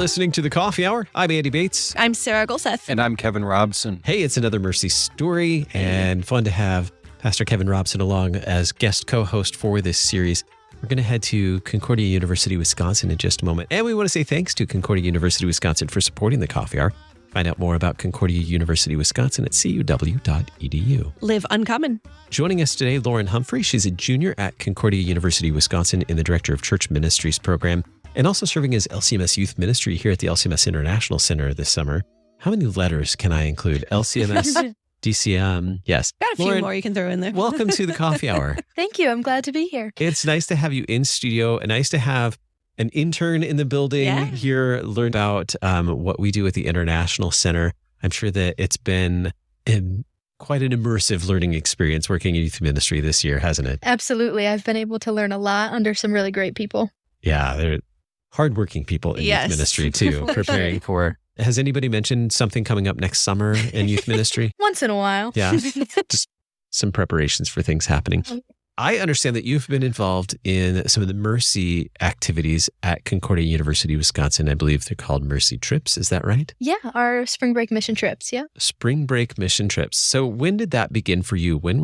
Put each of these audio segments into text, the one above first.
listening to The Coffee Hour. I'm Andy Bates. I'm Sarah Golseth. And I'm Kevin Robson. Hey, it's another Mercy story, and fun to have Pastor Kevin Robson along as guest co-host for this series. We're going to head to Concordia University Wisconsin in just a moment. And we want to say thanks to Concordia University Wisconsin for supporting The Coffee Hour. Find out more about Concordia University Wisconsin at cuw.edu. Live uncommon. Joining us today, Lauren Humphrey. She's a junior at Concordia University Wisconsin in the Director of Church Ministries program, and also serving as LCMS Youth Ministry here at the LCMS International Center this summer. How many letters can I include? LCMS, DCM, yes. Got a few Lauren, more you can throw in there. Welcome to The Coffee Hour. Thank you. I'm glad to be here. It's nice to have you in studio, and nice to have an intern in the building here, learn about what we do at the International Center. I'm sure that it's been quite an immersive learning experience working in youth ministry this year, hasn't it? Absolutely. I've been able to learn a lot under some really great people. Yeah, they're hardworking people in youth ministry too, preparing for. Has anybody mentioned something coming up next summer in youth ministry? Once in a while. Yeah, just some preparations for things happening. I understand that you've been involved in some of the Mercy activities at Concordia University Wisconsin. I believe they're called Mercy Trips. Is that right? Yeah, our spring break mission trips. Yeah. Spring break mission trips. So when did that begin for you? When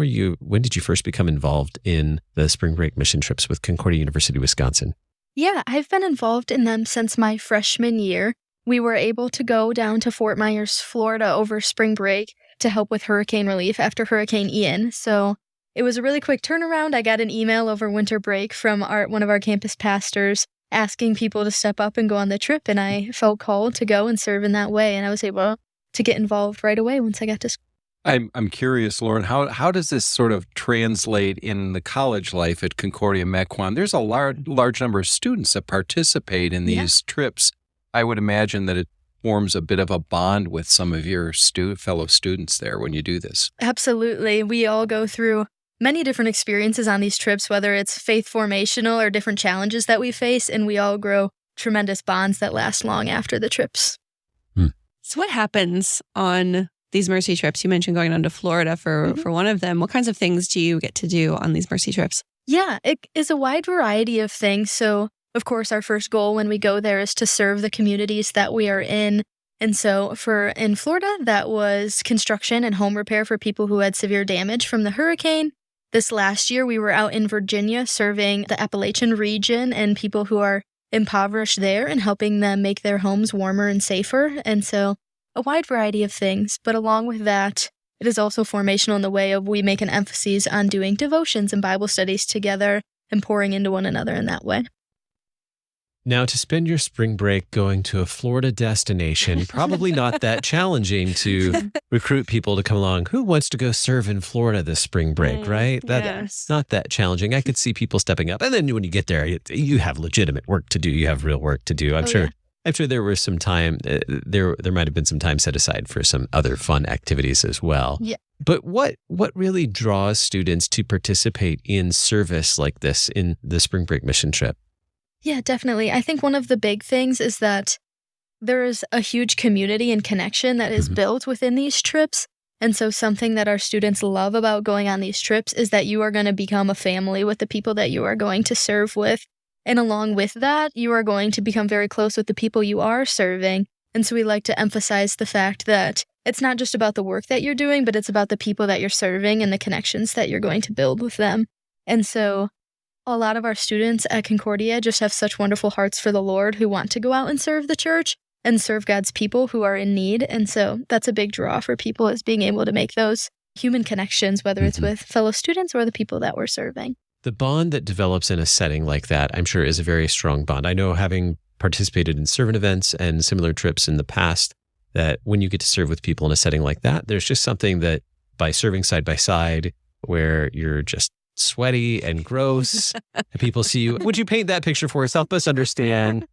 did you first become involved in the spring break mission trips with Concordia University Wisconsin? Yeah, I've been involved in them since my freshman year. We were able to go down to Fort Myers, Florida over spring break to help with hurricane relief after Hurricane Ian. So it was a really quick turnaround. I got an email over winter break from one of our campus pastors asking people to step up and go on the trip, and I felt called to go and serve in that way, and I was able to get involved right away once I got to school. I'm curious, Lauren, how does this sort of translate in the college life at Concordia Mequon? There's a large number of students that participate in these trips. I would imagine that it forms a bit of a bond with some of your fellow students there when you do this. Absolutely. We all go through many different experiences on these trips, whether it's faith formational or different challenges that we face, and we all grow tremendous bonds that last long after the trips. So what happens on these Mercy trips? You mentioned going down to Florida for one of them. What kinds of things do you get to do on these Mercy trips? Yeah, it is a wide variety of things. So, of course, our first goal when we go there is to serve the communities that we are in. And so in Florida, that was construction and home repair for people who had severe damage from the hurricane. This last year, we were out in Virginia serving the Appalachian region and people who are impoverished there and helping them make their homes warmer and safer. And so a wide variety of things. But along with that, it is also formational in the way of we make an emphasis on doing devotions and Bible studies together and pouring into one another in that way. Now, to spend your spring break going to a Florida destination, probably not that challenging to recruit people to come along. Who wants to go serve in Florida this spring break, right? That's not that challenging. I could see people stepping up. And then when you get there, you have legitimate work to do. You have real work to do. I'm sure there was some time, there might have been some time set aside for some other fun activities as well. Yeah. But what really draws students to participate in service like this in the spring break mission trip? Yeah, definitely. I think one of the big things is that there is a huge community and connection that is built within these trips. And so something that our students love about going on these trips is that you are going to become a family with the people that you are going to serve with. And along with that, you are going to become very close with the people you are serving. And so we like to emphasize the fact that it's not just about the work that you're doing, but it's about the people that you're serving and the connections that you're going to build with them. And so a lot of our students at Concordia just have such wonderful hearts for the Lord who want to go out and serve the church and serve God's people who are in need. And so that's a big draw for people, is being able to make those human connections, whether it's with fellow students or the people that we're serving. The bond that develops in a setting like that, I'm sure, is a very strong bond. I know, having participated in servant events and similar trips in the past, that when you get to serve with people in a setting like that, there's just something that by serving side by side where you're just sweaty and gross, and people see you. Would you paint that picture for us? Help us understand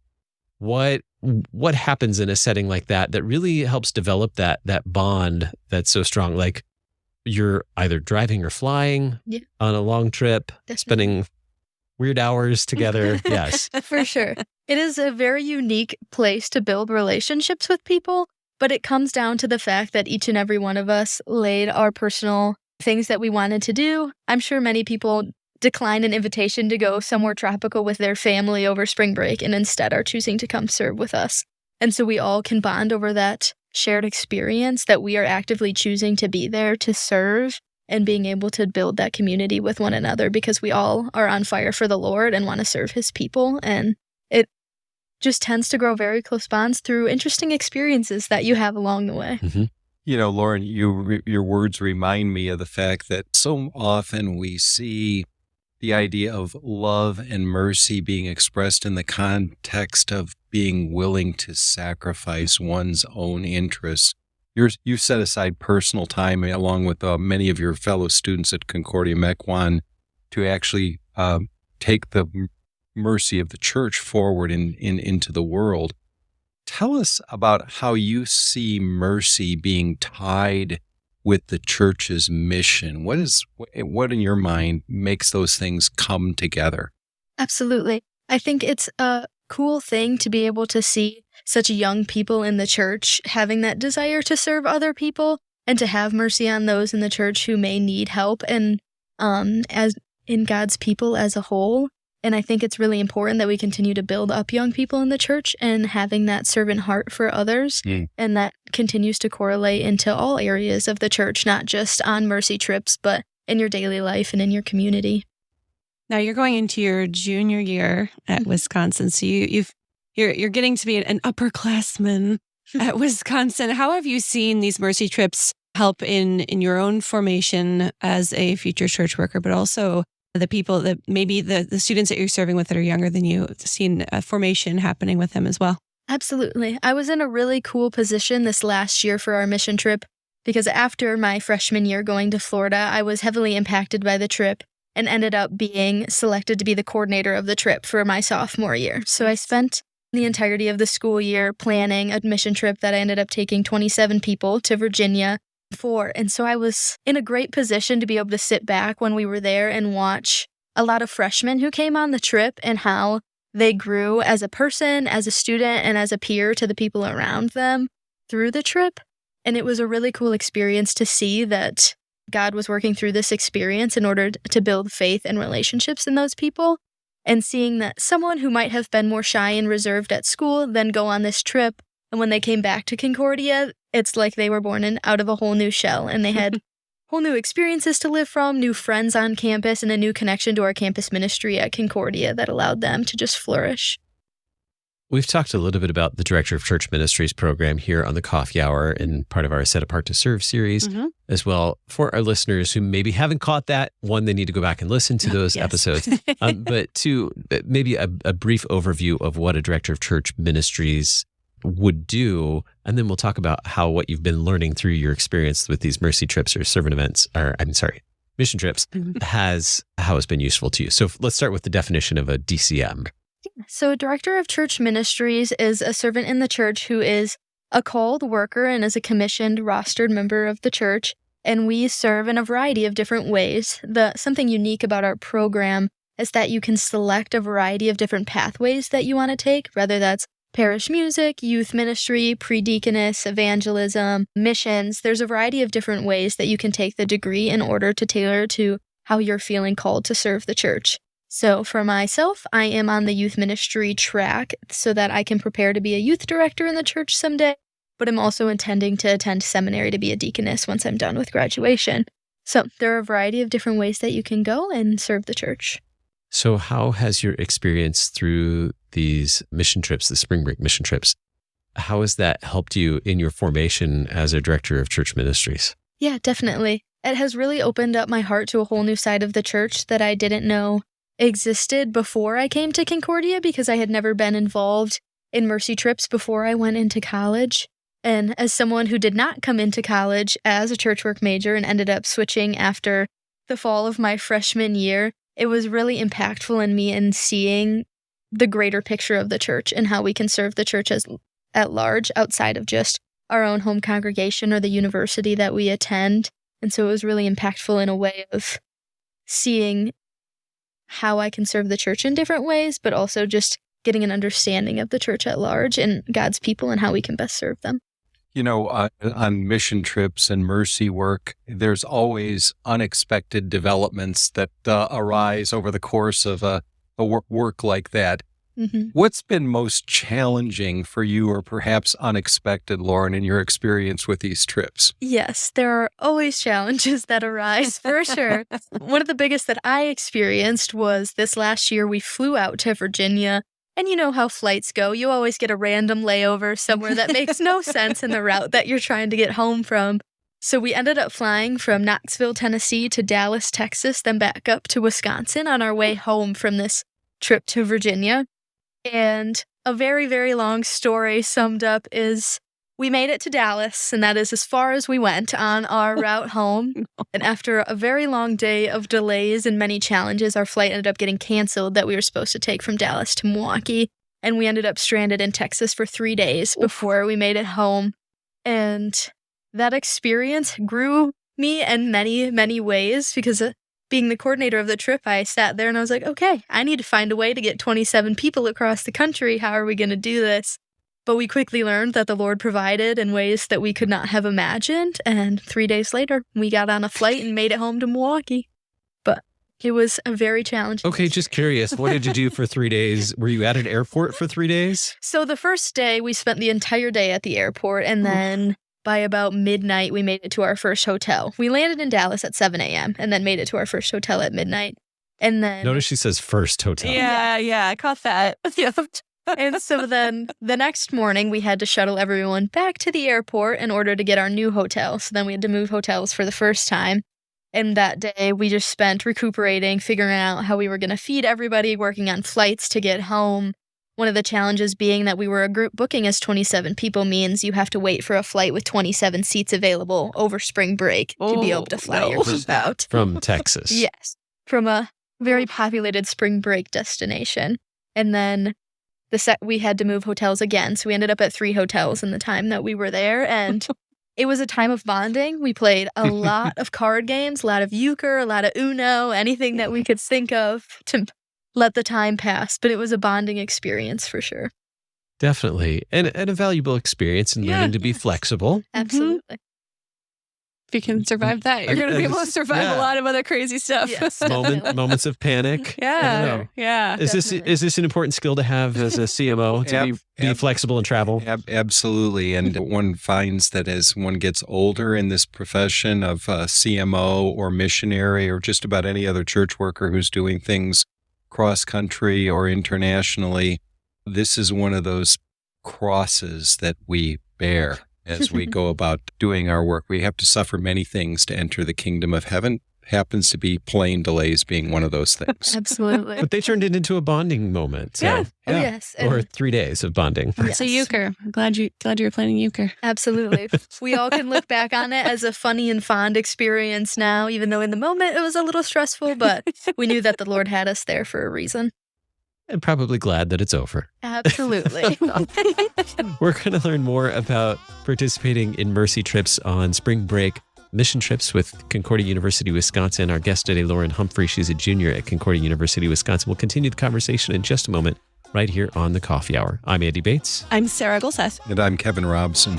what happens in a setting like that really helps develop that bond that's so strong. Like, you're either driving or flying on a long trip, spending weird hours together. Yes. For sure. It is a very unique place to build relationships with people, but it comes down to the fact that each and every one of us laid our personal things that we wanted to do. I'm sure many people decline an invitation to go somewhere tropical with their family over spring break and instead are choosing to come serve with us. And so we all can bond over that shared experience that we are actively choosing to be there to serve and being able to build that community with one another because we all are on fire for the Lord and want to serve his people. And it just tends to grow very close bonds through interesting experiences that you have along the way. Mm-hmm. You know, Lauren, your words remind me of the fact that so often we see the idea of love and mercy being expressed in the context of being willing to sacrifice one's own interests. You've set aside personal time along with many of your fellow students at Concordia Mequon to actually take the mercy of the church forward into the world. Tell us about how you see mercy being tied with the church's mission. What in your mind makes those things come together? Absolutely. I think it's a cool thing to be able to see such young people in the church having that desire to serve other people and to have mercy on those in the church who may need help and as in God's people as a whole. And I think it's really important that we continue to build up young people in the church and having that servant heart for others. And that continues to correlate into all areas of the church, not just on mercy trips, but in your daily life and in your community. Now you're going into your junior year at Wisconsin, so you're getting to be an upperclassman at Wisconsin. How have you seen these mercy trips help in your own formation as a future church worker, but also the people that maybe the students that you're serving with that are younger than you, seen a formation happening with them as well? Absolutely. I was in a really cool position this last year for our mission trip because after my freshman year going to Florida, I was heavily impacted by the trip and ended up being selected to be the coordinator of the trip for my sophomore year. So I spent the entirety of the school year planning a mission trip that I ended up taking 27 people to Virginia for. And so I was in a great position to be able to sit back when we were there and watch a lot of freshmen who came on the trip and how they grew as a person, as a student, and as a peer to the people around them through the trip. And it was a really cool experience to see that God was working through this experience in order to build faith and relationships in those people. And seeing that someone who might have been more shy and reserved at school then go on this trip, and when they came back to Concordia, it's like they were born out of a whole new shell, and they had whole new experiences to live from, new friends on campus, and a new connection to our campus ministry at Concordia that allowed them to just flourish. We've talked a little bit about the Director of Church Ministries program here on the Coffee Hour and part of our Set Apart to Serve series as well. For our listeners who maybe haven't caught that, one, they need to go back and listen to those episodes. But two, maybe a brief overview of what a Director of Church Ministries would do. And then we'll talk about how what you've been learning through your experience with these mercy trips or servant events, mission trips, how it's been useful to you. So let's start with the definition of a DCM. So a Director of Church Ministries is a servant in the church who is a called worker and is a commissioned, rostered member of the church. And we serve in a variety of different ways. Something unique about our program is that you can select a variety of different pathways that you want to take, whether that's parish music, youth ministry, pre-deaconess, evangelism, missions. There's a variety of different ways that you can take the degree in order to tailor to how you're feeling called to serve the church. So for myself, I am on the youth ministry track so that I can prepare to be a youth director in the church someday, but I'm also intending to attend seminary to be a deaconess once I'm done with graduation. So there are a variety of different ways that you can go and serve the church. So how has your experience through these mission trips, the spring break mission trips, how has that helped you in your formation as a Director of Church Ministries? Yeah, definitely. It has really opened up my heart to a whole new side of the church that I didn't know existed before I came to Concordia because I had never been involved in mercy trips before I went into college. And as someone who did not come into college as a church work major and ended up switching after the fall of my freshman year, it was really impactful in me in seeing the greater picture of the church and how we can serve the church at large outside of just our own home congregation or the university that we attend. And so it was really impactful in a way of seeing how I can serve the church in different ways, but also just getting an understanding of the church at large and God's people and how we can best serve them. You know, on mission trips and mercy work, there's always unexpected developments that arise over the course of a work like that. What's been most challenging for you or perhaps unexpected, Lauren, in your experience with these trips? Yes, there are always challenges that arise, for sure. One of the biggest that I experienced was this last year. We flew out to Virginia, and you know how flights go. You always get a random layover somewhere that makes no sense in the route that you're trying to get home from. So we ended up flying from Knoxville, Tennessee to Dallas, Texas, then back up to Wisconsin on our way home from this trip to Virginia. And a very, very long story summed up is we made it to Dallas, and that is as far as we went on our route home. And after a very long day of delays and many challenges, our flight ended up getting canceled that we were supposed to take from Dallas to Milwaukee. And we ended up stranded in Texas for 3 days before we made it home. And that experience grew me in many, many ways because being the coordinator of the trip, I sat there and I was like, okay, I need to find a way to get 27 people across the country. How are we going to do this? But we quickly learned that the Lord provided in ways that we could not have imagined. And 3 days later, we got on a flight and made it home to Milwaukee. But it was a very challenging Okay, just curious. What did you do for 3 days? Were you at an airport for 3 days? So the first day, we spent the entire day at the airport. And then by about midnight, we made it to our first hotel. We landed in Dallas at 7 a.m. and then made it to our first hotel at midnight. And then Notice she says first hotel. Yeah, I caught that. And so then the next morning, we had to shuttle everyone back to the airport in order to get our new hotel. So then we had to move hotels for the first time. And that day, we just spent recuperating, figuring out how we were going to feed everybody, working on flights to get home. One of the challenges being that we were a group booking as 27 people means you have to wait for a flight with 27 seats available over spring break to be able to fly your group out. From Texas. Yes, from a very populated spring break destination. And then we had to move hotels again, so we ended up at 3 hotels in the time that we were there, and it was a time of bonding. We played a lot of card games, a lot of euchre, a lot of Uno, anything that we could think of to let the time pass, but it was a bonding experience for sure. Definitely. And a valuable experience in learning to be flexible. Absolutely. If you can survive that, you're going to be able to survive a lot of other crazy stuff. Yes. Moments of panic. Yeah. Is this an important skill to have as a CMO to be flexible and travel? Absolutely. And one finds that as one gets older in this profession of CMO or missionary or just about any other church worker who's doing things cross-country or internationally, this is one of those crosses that we bear as we go about doing our work. We have to suffer many things to enter the kingdom of heaven. Happens to be plane delays being one of those things. Absolutely. But they turned it into a bonding moment. So, Yeah. Oh, yes. Or 3 days of bonding. Yes. So euchre. I'm glad you were planning euchre. Absolutely. We all can look back on it as a funny and fond experience now, even though in the moment it was a little stressful, but we knew that the Lord had us there for a reason. And probably glad that it's over. Absolutely. We're going to learn more about participating in Mercy trips on spring break, mission trips with Concordia University Wisconsin. Our guest today, Lauren Humphrey, she's a junior at Concordia University Wisconsin. We'll continue the conversation in just a moment right here on the Coffee Hour. I'm Andy Bates. I'm Sarah Golseth. And I'm Kevin Robson.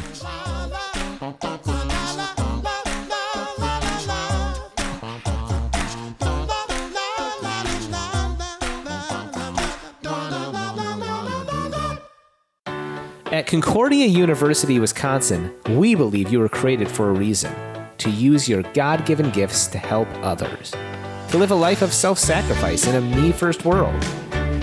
At Concordia University Wisconsin, we believe you were created for a reason, to use your God-given gifts to help others, to live a life of self-sacrifice in a me-first world,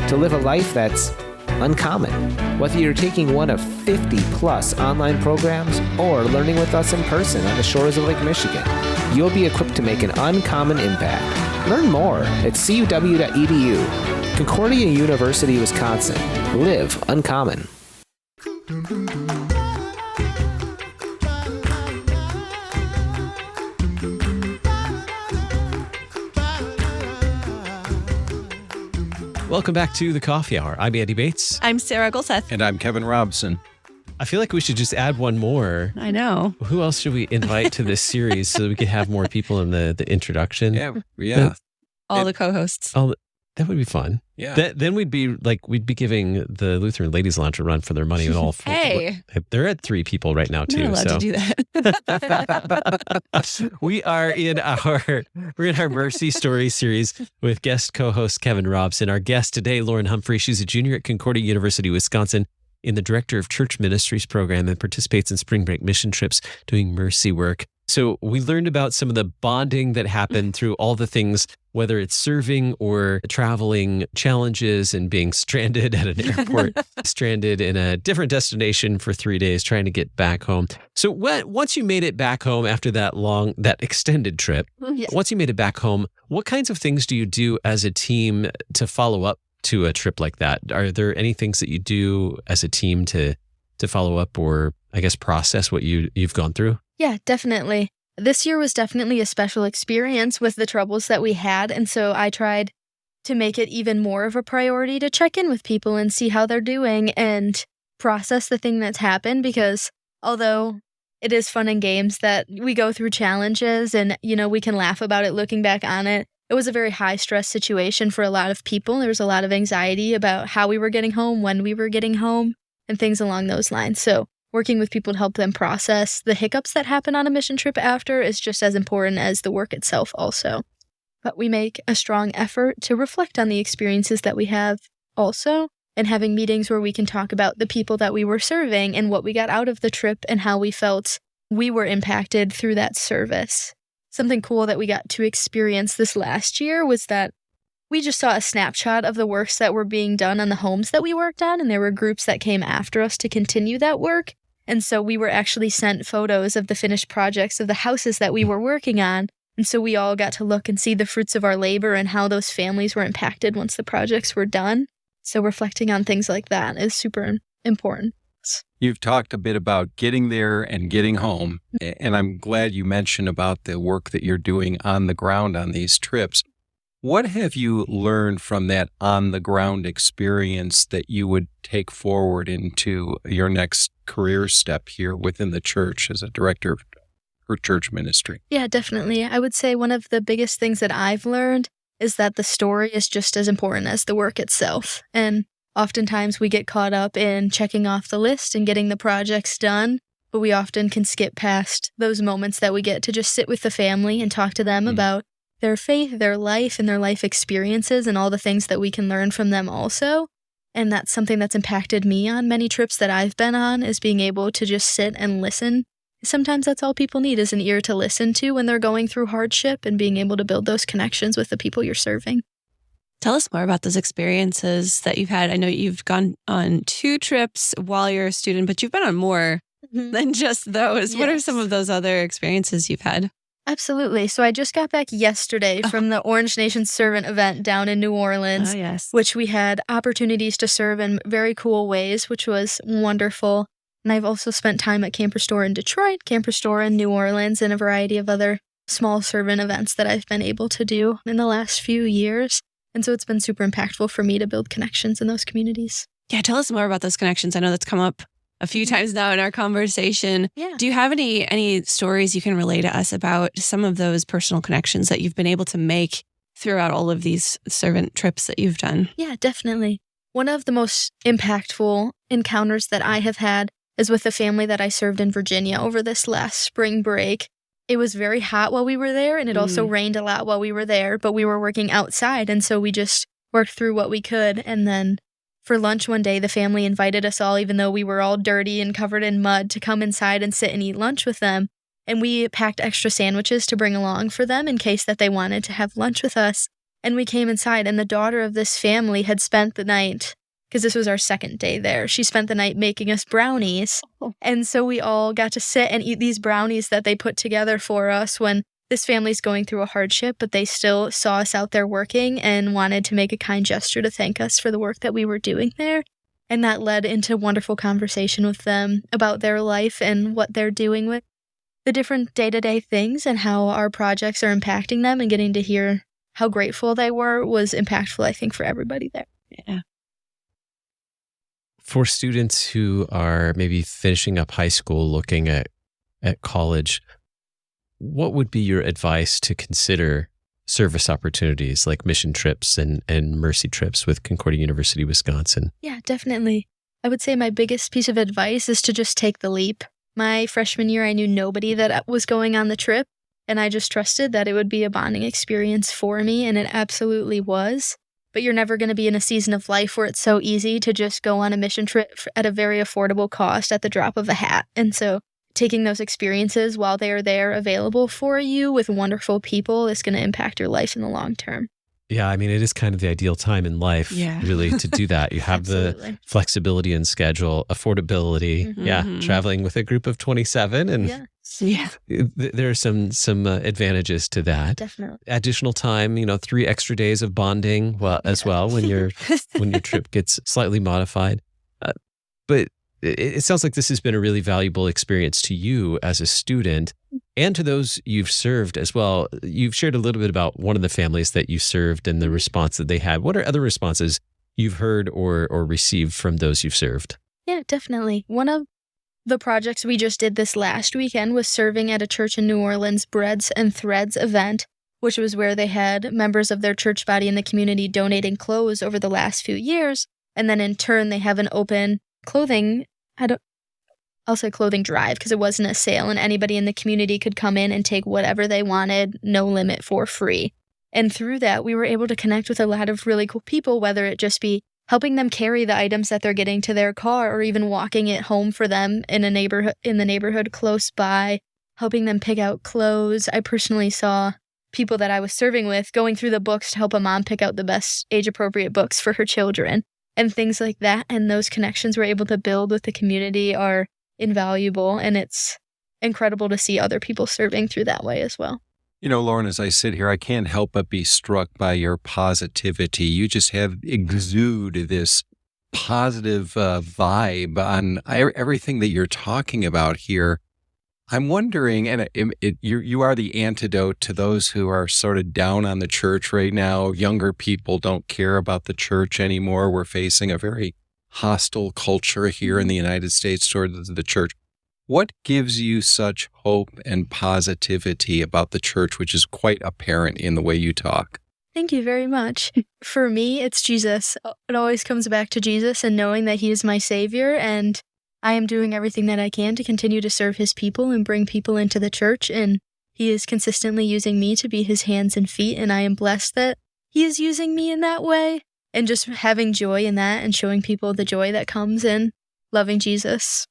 to live a life that's uncommon. Whether you're taking one of 50-plus online programs or learning with us in person on the shores of Lake Michigan, you'll be equipped to make an uncommon impact. Learn more at cuw.edu. Concordia University Wisconsin. Live uncommon. Welcome back to the Coffee Hour. I'm Andy Bates. I'm Sarah Golseth. And I'm Kevin Robson. I feel like we should just add one more. I know. Who else should we invite to this series so that we could have more people in the introduction? Yeah. All the co-hosts. That would be fun. Yeah. Then we'd be giving the Lutheran Ladies Lounge a run for their money with all four. Hey. They're at 3 people right now too. Not allowed to do that. We're in our Mercy Story series with guest co-host Kevin Robson. Our guest today, Lauren Humphrey. She's a junior at Concordia University Wisconsin in the Director of Church Ministries program and participates in spring break mission trips doing mercy work. So we learned about some of the bonding that happened through all the things, whether it's serving or traveling challenges and being stranded at an airport, stranded in a different destination for 3 days, trying to get back home. So once you made it back home after that extended trip, once you made it back home, what kinds of things do you do as a team to follow up to a trip like that? Are there any things that you do as a team to follow up or, I guess, process what you've gone through? Yeah, definitely. This year was definitely a special experience with the troubles that we had, and so I tried to make it even more of a priority to check in with people and see how they're doing and process the thing that's happened, because although it is fun and games that we go through challenges and, we can laugh about it looking back on it, it was a very high-stress situation for a lot of people. There was a lot of anxiety about how we were getting home, when we were getting home, and things along those lines. So working with people to help them process the hiccups that happen on a mission trip after is just as important as the work itself also. But we make a strong effort to reflect on the experiences that we have also, and having meetings where we can talk about the people that we were serving and what we got out of the trip and how we felt we were impacted through that service. Something cool that we got to experience this last year was that we just saw a snapshot of the works that were being done on the homes that we worked on, and there were groups that came after us to continue that work. And so we were actually sent photos of the finished projects of the houses that we were working on. And so we all got to look and see the fruits of our labor and how those families were impacted once the projects were done. So reflecting on things like that is super important. You've talked a bit about getting there and getting home, and I'm glad you mentioned about the work that you're doing on the ground on these trips. What have you learned from that on-the-ground experience that you would take forward into your next career step here within the church as a director of her church ministry? Yeah, definitely. I would say one of the biggest things that I've learned is that the story is just as important as the work itself. And oftentimes we get caught up in checking off the list and getting the projects done, but we often can skip past those moments that we get to just sit with the family and talk to them about their faith, their life, and their life experiences and all the things that we can learn from them also. And that's something that's impacted me on many trips that I've been on, is being able to just sit and listen. Sometimes that's all people need, is an ear to listen to when they're going through hardship, and being able to build those connections with the people you're serving. Tell us more about those experiences that you've had. I know you've gone on 2 trips while you're a student, but you've been on more than just those. Yes. What are some of those other experiences you've had? Absolutely. So I just got back yesterday from the Orange Nation Servant event down in New Orleans, which we had opportunities to serve in very cool ways, which was wonderful. And I've also spent time at Camp Restore in Detroit, Camp Restore in New Orleans, and a variety of other small servant events that I've been able to do in the last few years. And so it's been super impactful for me to build connections in those communities. Yeah, tell us more about those connections. I know that's come up a few times now in our conversation. Yeah. Do you have any stories you can relay to us about some of those personal connections that you've been able to make throughout all of these servant trips that you've done? Yeah, definitely. One of the most impactful encounters that I have had is with the family that I served in Virginia over this last spring break. It was very hot while we were there, and it also rained a lot while we were there, but we were working outside, and so we just worked through what we could. And then for lunch one day, the family invited us all, even though we were all dirty and covered in mud, to come inside and sit and eat lunch with them. And we packed extra sandwiches to bring along for them in case that they wanted to have lunch with us. And we came inside, and the daughter of this family had spent the night, because this was our second day there, she spent the night making us brownies. And so we all got to sit and eat these brownies that they put together for us when this family's going through a hardship, but they still saw us out there working and wanted to make a kind gesture to thank us for the work that we were doing there. And that led into wonderful conversation with them about their life and what they're doing with the different day-to-day things and how our projects are impacting them, and getting to hear how grateful they were was impactful, I think, for everybody there. Yeah. For students who are maybe finishing up high school, looking at college, what would be your advice to consider service opportunities like mission trips and mercy trips with Concordia University Wisconsin? Yeah, definitely. I would say my biggest piece of advice is to just take the leap. My freshman year, I knew nobody that was going on the trip, and I just trusted that it would be a bonding experience for me, and it absolutely was. But you're never going to be in a season of life where it's so easy to just go on a mission trip at a very affordable cost at the drop of a hat. And so taking those experiences while they are there available for you with wonderful people is going to impact your life in the long term. Yeah, I mean, it is kind of the ideal time in life, really, to do that. You have the flexibility in schedule, affordability, traveling with a group of 27, and there are some advantages to that. Definitely. Additional time, 3 extra days of bonding, as well when your trip gets slightly modified. But it sounds like this has been a really valuable experience to you as a student and to those you've served as well. You've shared a little bit about one of the families that you served and the response that they had. What are other responses you've heard or received from those you've served? Yeah, definitely. One of the projects we just did this last weekend was serving at a church in New Orleans' Breads and Threads event, which was where they had members of their church body in the community donating clothes over the last few years. And then in turn, they have an open clothing drive because it wasn't a sale and anybody in the community could come in and take whatever they wanted, no limit, for free. And through that, we were able to connect with a lot of really cool people, whether it just be helping them carry the items that they're getting to their car or even walking it home for them in the neighborhood close by, helping them pick out clothes. I personally saw people that I was serving with going through the books to help a mom pick out the best age-appropriate books for her children and things like that. And those connections we're able to build with the community are invaluable, and it's incredible to see other people serving through that way as well. Lauren, as I sit here, I can't help but be struck by your positivity. You just exude this positive vibe on everything that you're talking about here. I'm wondering, and you are the antidote to those who are sort of down on the church right now. Younger people don't care about the church anymore. We're facing a very hostile culture here in the United States towards the church. What gives you such hope and positivity about the church, which is quite apparent in the way you talk? Thank you very much. For me, it's Jesus. It always comes back to Jesus and knowing that he is my savior, and I am doing everything that I can to continue to serve his people and bring people into the church, and he is consistently using me to be his hands and feet, and I am blessed that he is using me in that way, and just having joy in that and showing people the joy that comes in loving Jesus.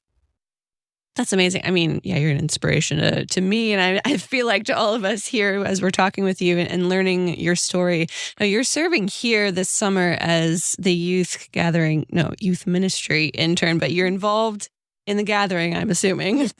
That's amazing. I mean, you're an inspiration to me, and I feel like to all of us here as we're talking with you and learning your story. Now, you're serving here this summer as the youth ministry intern, but you're involved in the gathering, I'm assuming.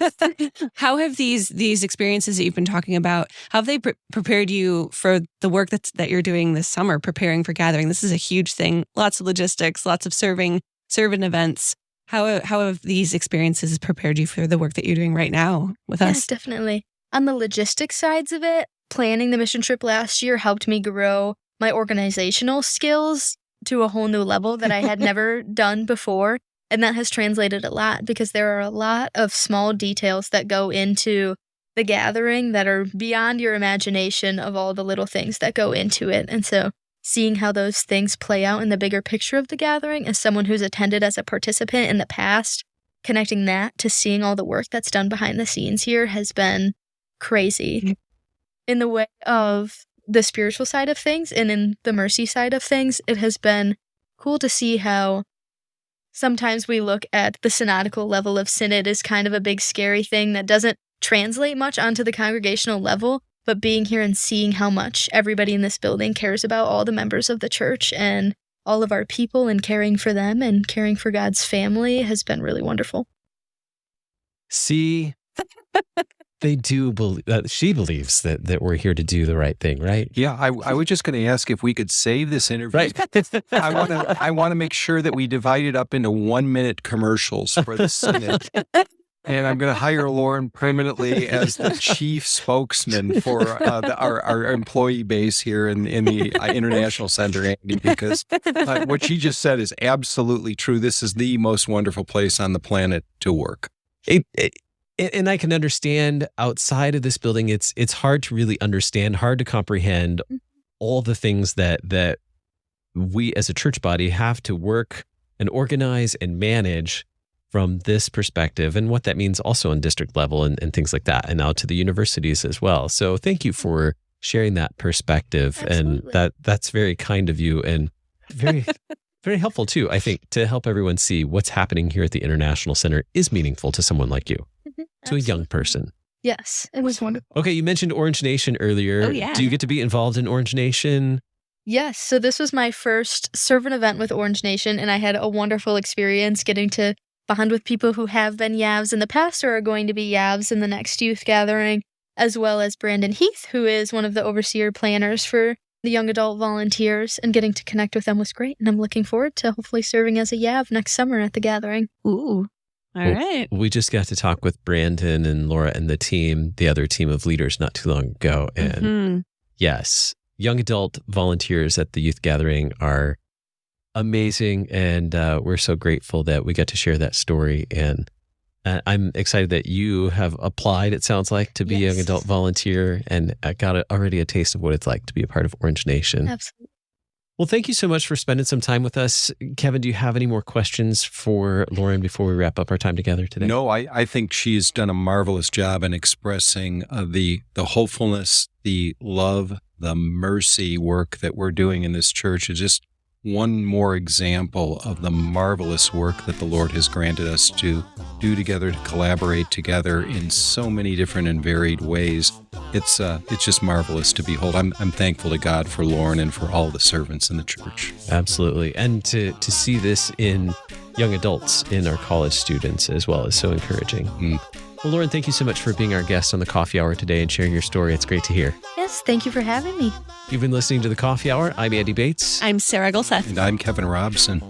How have these experiences that you've been talking about, how have they prepared you for the work that you're doing this summer, preparing for gathering? This is a huge thing. Lots of logistics, lots of servant events. How have these experiences prepared you for the work that you're doing right now with us? Yes, definitely. On the logistics sides of it, planning the mission trip last year helped me grow my organizational skills to a whole new level that I had never done before. And that has translated a lot because there are a lot of small details that go into the gathering that are beyond your imagination of all the little things that go into it. And so seeing how those things play out in the bigger picture of the gathering as someone who's attended as a participant in the past, connecting that to seeing all the work that's done behind the scenes here has been crazy. In the way of the spiritual side of things and in the mercy side of things, it has been cool to see how sometimes we look at the synodical level of synod as kind of a big scary thing that doesn't translate much onto the congregational level. But being here and seeing how much everybody in this building cares about all the members of the church and all of our people and caring for them and caring for God's family has been really wonderful. See, they do believe that she believes that we're here to do the right thing, right? Yeah, I was just going to ask if we could save this interview. Right. I want to make sure that we divide it up into 1-minute commercials for the synod. And I'm going to hire Lauren permanently as the chief spokesman for our employee base here in the International Center, Andy, because what she just said is absolutely true. This is the most wonderful place on the planet to work. And I can understand outside of this building, it's hard to really understand, hard to comprehend all the things that we as a church body have to work and organize and manage from this perspective, and what that means also on district level and things like that, and now to the universities as well. So thank you for sharing that perspective. Absolutely. And that's very kind of you, and very, very helpful too, I think, to help everyone see what's happening here at the International Center is meaningful to someone like you, to a young person. Yes, it was wonderful. Okay, you mentioned Orange Nation earlier. Oh, yeah. Do you get to be involved in Orange Nation? Yes, so this was my first servant event with Orange Nation, and I had a wonderful experience getting to bond with people who have been Yavs in the past or are going to be Yavs in the next youth gathering, as well as Brandon Heath, who is one of the overseer planners for the young adult volunteers, and getting to connect with them was great, and I'm looking forward to hopefully serving as a Yav next summer at the gathering. Ooh. All right. We just got to talk with Brandon and Laura and the other team of leaders not too long ago. And yes, young adult volunteers at the youth gathering are amazing. And we're so grateful that we got to share that story. And I'm excited that you have applied, it sounds like, to be a young adult volunteer, and got already a taste of what it's like to be a part of Orange Nation. Absolutely. Well, thank you so much for spending some time with us. Kevin, do you have any more questions for Lauren before we wrap up our time together today? No, I think she's done a marvelous job in expressing the hopefulness, the love, the mercy work that we're doing in this church. Is just one more example of the marvelous work that the Lord has granted us to do together, to collaborate together in so many different and varied ways. It's just marvelous to behold. I'm thankful to God for Lauren and for all the servants in the church. Absolutely. And to see this in young adults, in our college students as well, is so encouraging. Well, Lauren, thank you so much for being our guest on the Coffee Hour today and sharing your story. It's great to hear. Yes, thank you for having me. You've been listening to the Coffee Hour. I'm Andy Bates. I'm Sarah Gulseth. And I'm Kevin Robson.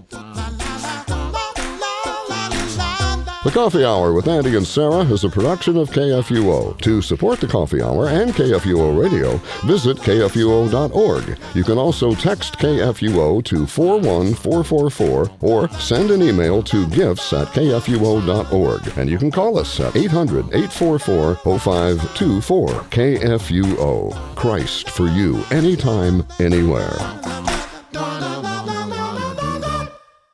The Coffee Hour with Andy and Sarah is a production of KFUO. To support the Coffee Hour and KFUO Radio, visit KFUO.org. You can also text KFUO to 41444 or send an email to gifts@KFUO.org. And you can call us at 800-844-0524. KFUO. Christ for you, anytime, anywhere.